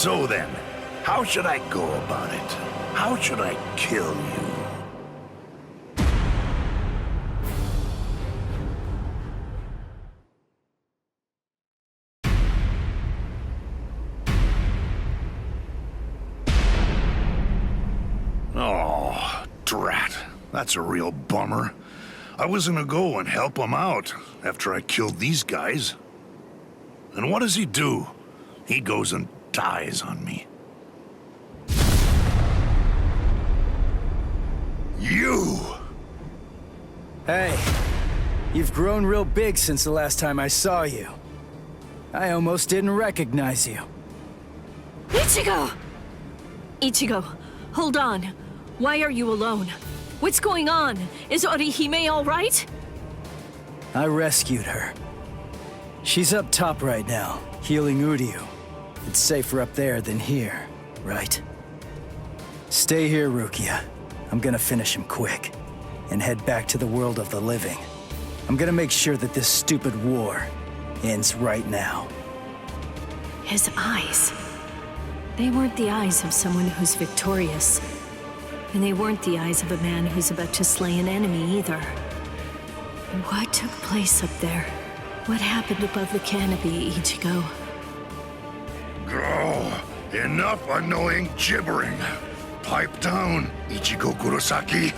So then, how should I go about it? How should I kill you? Oh, drat. That's a real bummer. I was gonna go and help him out after I killed these guys. And what does he do? He goes and dies on me. You! Hey, you've grown real big since the last time I saw you. I almost didn't recognize you. Ichigo! Ichigo, hold on. Why are you alone? What's going on? Is Orihime all right? I rescued her. She's up top right now, healing Uryu. It's safer up there than here, right? Stay here, Rukia. I'm gonna finish him quick, and head back to the world of the living. I'm gonna make sure that this stupid war ends right now. His eyes. They weren't the eyes of someone who's victorious. And they weren't the eyes of a man who's about to slay an enemy either. What took place up there? What happened above the canopy, Ichigo? Oh, enough annoying gibbering. Pipe down, Ichigo Kurosaki.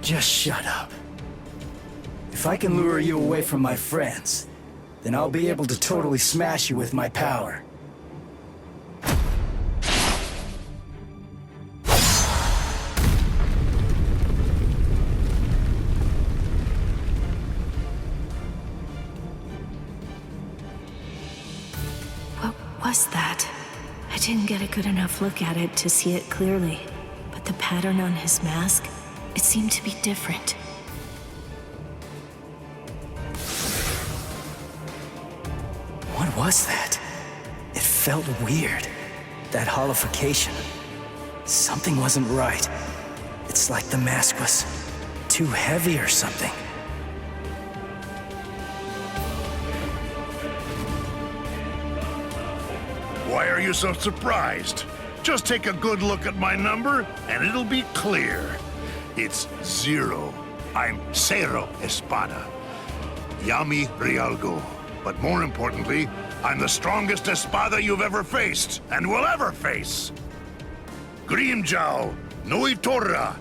Just shut up. If I can lure you away from my friends, then I'll be able to totally smash you with my power. What was that? I didn't get a good enough look at it to see it clearly, but the pattern on his mask, it seemed to be different. What was that? It felt weird. That holification. Something wasn't right. It's like the mask was too heavy or something. Why are you so surprised? Just take a good look at my number, and it'll be clear. It's 0. I'm Cero Espada. Yami Realgo. But more importantly, I'm the strongest Espada you've ever faced, and will ever face. Grimjao, Noitora,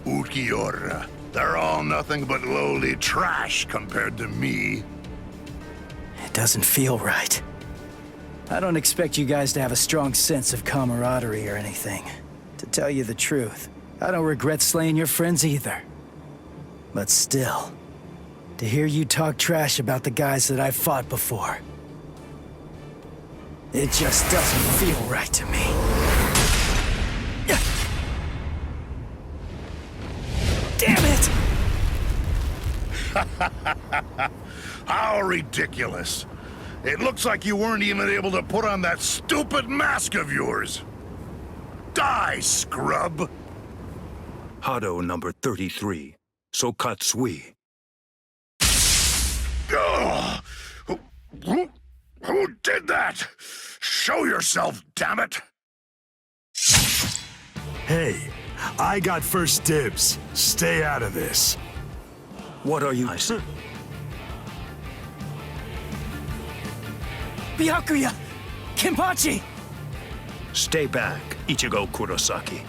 Ukiora. They're all nothing but lowly trash compared to me. It doesn't feel right. I don't expect you guys to have a strong sense of camaraderie or anything. To tell you the truth, I don't regret slaying your friends either. But still, to hear you talk trash about the guys that I've fought before, it just doesn't feel right to me. Damn it! How ridiculous. It looks like you weren't even able to put on that stupid mask of yours. Die, scrub! Hado number 33, Sokatsui. Who did that? Show yourself, damn it! Hey, I got first dibs. Stay out of this. What are you... Byakuya! Kenpachi! Stay back, Ichigo Kurosaki.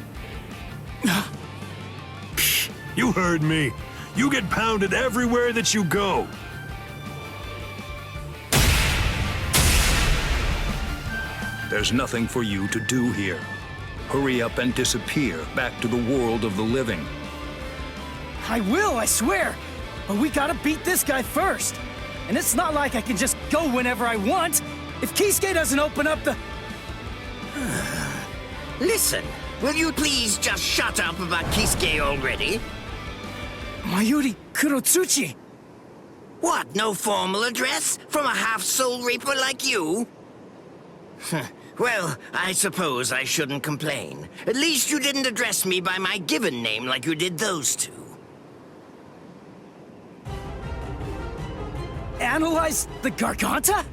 You heard me. You get pounded everywhere that you go. There's nothing for you to do here. Hurry up and disappear back to the world of the living. I will, I swear! But we gotta beat this guy first! And it's not like I can just go whenever I want! If Kisuke doesn't open up the... Listen, will you please just shut up about Kisuke already? Mayuri Kurotsuchi! What, no formal address from a half-soul reaper like you? Well, I suppose I shouldn't complain. At least you didn't address me by my given name like you did those two. Analyze the Garganta?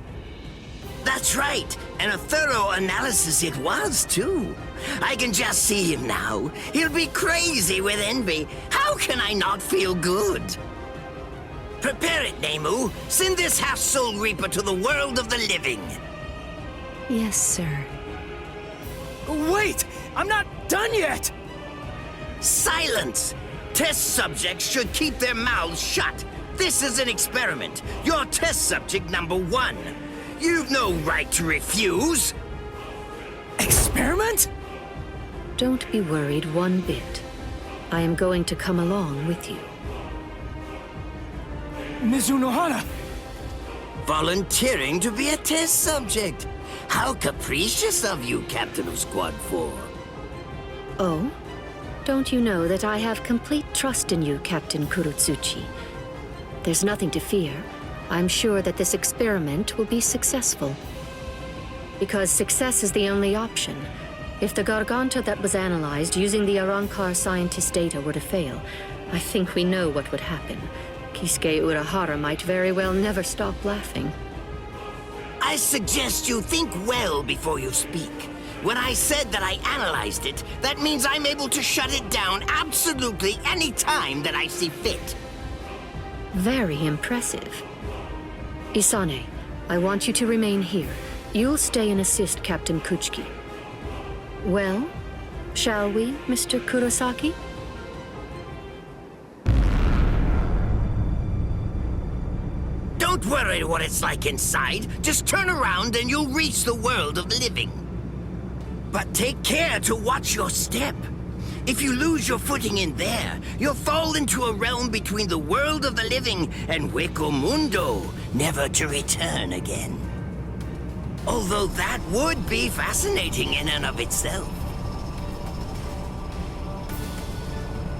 That's right, and a thorough analysis it was, too. I can just see him now. He'll be crazy with envy. How can I not feel good? Prepare it, Nemu. Send this half-soul reaper to the world of the living. Yes, sir. Wait! I'm not done yet! Silence! Test subjects should keep their mouths shut. This is an experiment. You're test subject number 1. You've no right to refuse. Experiment? Don't be worried one bit. I am going to come along with you. Mizunohana! Volunteering to be a test subject. How capricious of you, Captain of Squad 4. Oh? Don't you know that I have complete trust in you, Captain Kurotsuchi? There's nothing to fear. I'm sure that this experiment will be successful. Because success is the only option. If the Garganta that was analyzed using the Arrancar scientist data were to fail, I think we know what would happen. Kisuke Urahara might very well never stop laughing. I suggest you think well before you speak. When I said that I analyzed it, that means I'm able to shut it down absolutely any time that I see fit. Very impressive. Isane, I want you to remain here. You'll stay and assist Captain Kuchiki. Well, shall we, Mr. Kurosaki? Don't worry what it's like inside. Just turn around and you'll reach the world of the living. But take care to watch your step. If you lose your footing in there, you'll fall into a realm between the world of the living and Hueco Mundo, never to return again. Although that would be fascinating in and of itself.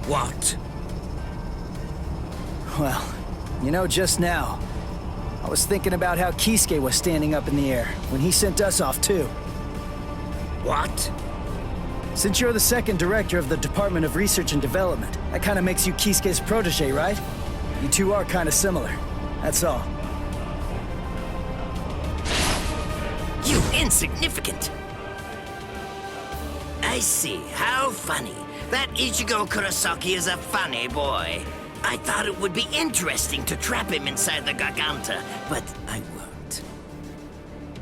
What? Well, you know, just now, I was thinking about how Kisuke was standing up in the air when he sent us off too. What? Since you're the second director of the Department of Research and Development, that kind of makes you Kisuke's protege, right? You two are kind of similar. That's all. You insignificant! I see. How funny. That Ichigo Kurosaki is a funny boy. I thought it would be interesting to trap him inside the Garganta, but I won't.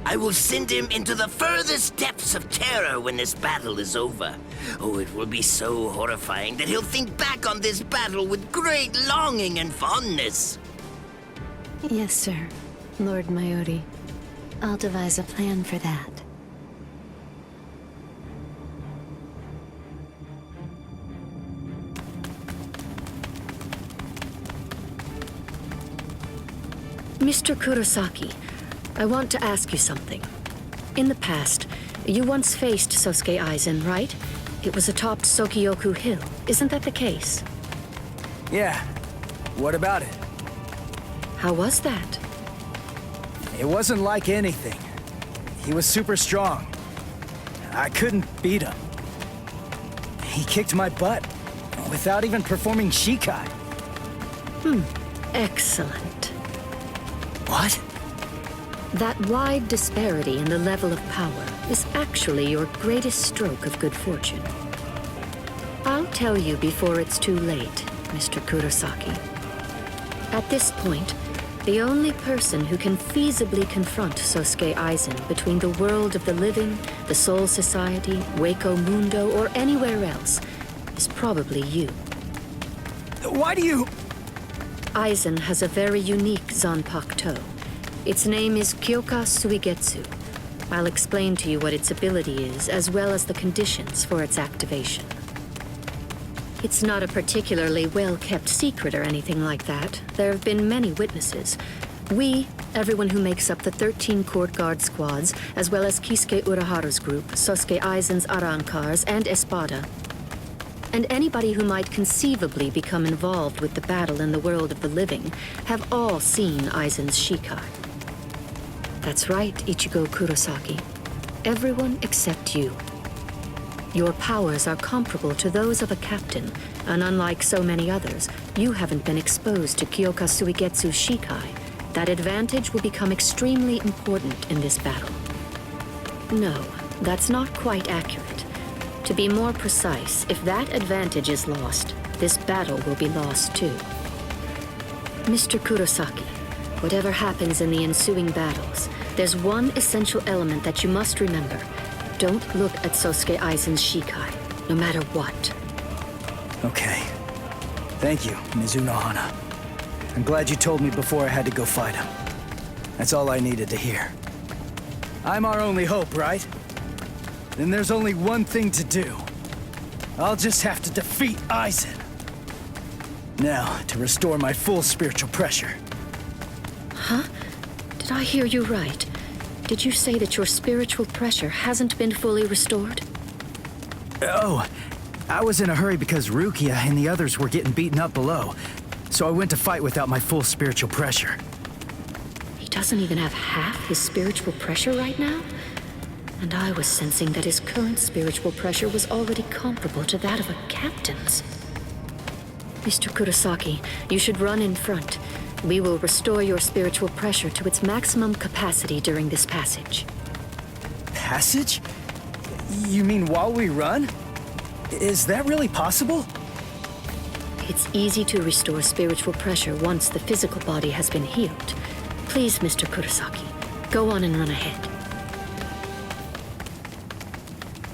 I will send him into the furthest depths of terror when this battle is over. Oh, it will be so horrifying that he'll think back on this battle with great longing and fondness. Yes, sir. Lord Mayuri. I'll devise a plan for that. Mr. Kurosaki, I want to ask you something. In the past, you once faced Sosuke Aizen, right? It was atop Sokyoku Hill. Isn't that the case? Yeah. What about it? How was that? It wasn't like anything. He was super strong. I couldn't beat him. He kicked my butt without even performing Shikai. Excellent. What? That wide disparity in the level of power is actually your greatest stroke of good fortune. I'll tell you before it's too late, Mr. Kurosaki. At this point, the only person who can feasibly confront Sosuke Aizen between the world of the living, the Soul Society, Hueco Mundo, or anywhere else is probably you. Why do you... Aizen has a very unique Zanpakuto. Its name is Kyoka Suigetsu. I'll explain to you what its ability is, as well as the conditions for its activation. It's not a particularly well-kept secret or anything like that. There have been many witnesses. We, everyone who makes up the 13 court guard squads, as well as Kisuke Urahara's group, Sosuke Aizen's Arrancars, and Espada, and anybody who might conceivably become involved with the battle in the world of the living, have all seen Aizen's Shikai. That's right, Ichigo Kurosaki. everyone except you. Your powers are comparable to those of a captain, and unlike so many others, you haven't been exposed to Kyoka Suigetsu Shikai. That advantage will become extremely important in this battle. No, that's not quite accurate. To be more precise, if that advantage is lost, this battle will be lost too. Mr. Kurosaki, whatever happens in the ensuing battles, there's one essential element that you must remember. Don't look at Sosuke Aizen's Shikai, no matter what. Okay. Thank you, Mizuno Hana. I'm glad you told me before I had to go fight him. That's all I needed to hear. I'm our only hope, right? Then there's only one thing to do. I'll just have to defeat Aizen. Now, to restore my full spiritual pressure. Huh? Did I hear you right? Did you say that your spiritual pressure hasn't been fully restored? Oh, I was in a hurry because Rukia and the others were getting beaten up below, so I went to fight without my full spiritual pressure. He doesn't even have half his spiritual pressure right now? And I was sensing that his current spiritual pressure was already comparable to that of a captain's. Mr. Kurosaki, you should run in front. We will restore your spiritual pressure to its maximum capacity during this passage. Passage? You mean while we run? Is that really possible? It's easy to restore spiritual pressure once the physical body has been healed. Please, Mr. Kurosaki, go on and run ahead.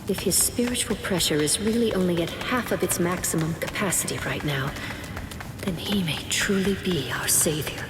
If his spiritual pressure is really only at half of its maximum capacity right now, then he may truly be our savior.